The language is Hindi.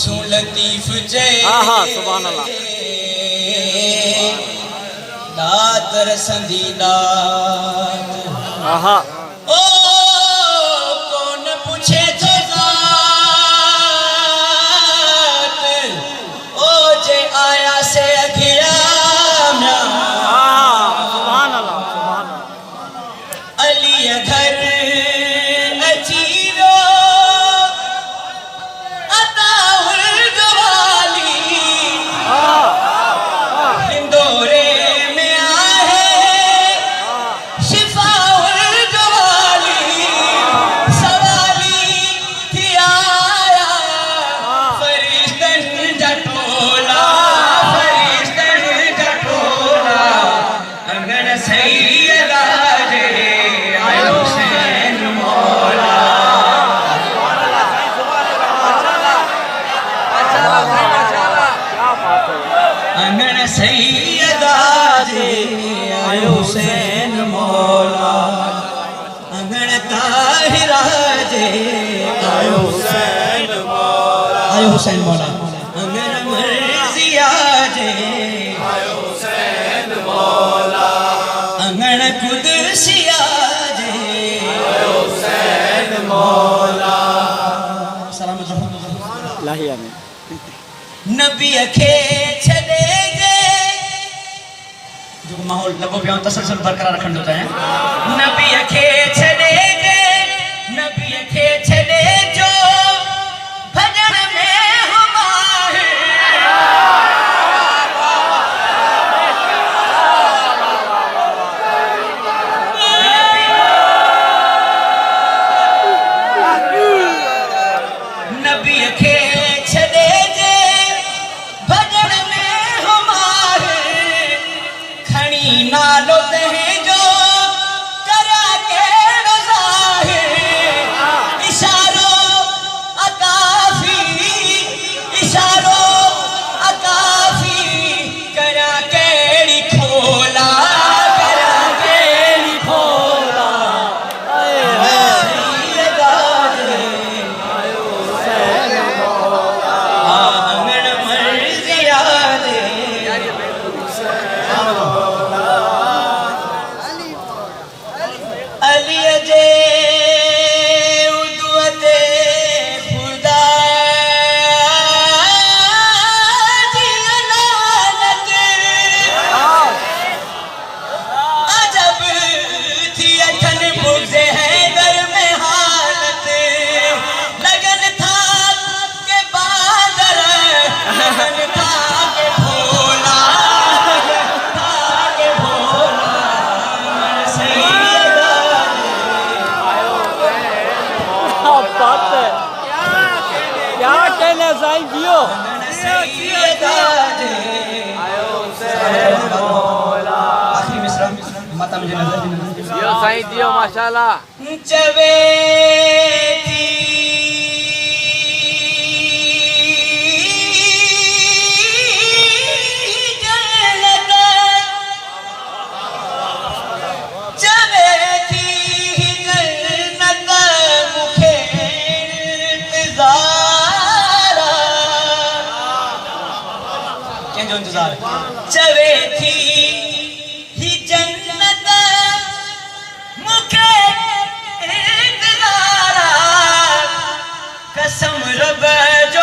सू लतीफ जे सुभान अल्लाह दात रसंदी दात ओ कौन पूछे जो जात ओ जे आया से अखिया सुभान अल्लाह सुभान अल्लाह अली घर अंगन सैयदा जे आयो हुसैन मौला अंगन ताहिरा जे आयो हुसैन मौला अंगन मर्जिया जे आयो हुसैन मौला अंगन कुदसिया जे आयो हुसैन मौला सलाम लाहिया में नबी खे छॾे जे जो माहौल लॻो पियो तसलसल बरक़रार रखणु होता है नबी खे छॾे जे नबी खे छॾे जो भॼण में हुमाए नबी खे छॾे नालो तंहिंजो करा कहिड़ो ज़ाहिर इशारो अकाफ़ी करा कहिड़ी खोला अंगण मर्जिया अली जे उदवते खुदा जी अनानत अजब थी अठन बुग़्ज़े है घर में हालत लगन था के बादर लगन था के भोला क्या कहने साईं जियो आखिरी मिसरा माता मुझे नजर जियो साईं जियो माशाल्लाह चवे थी चवे थी ही जन्नत मुखे इंतज़ारा कसम रब जो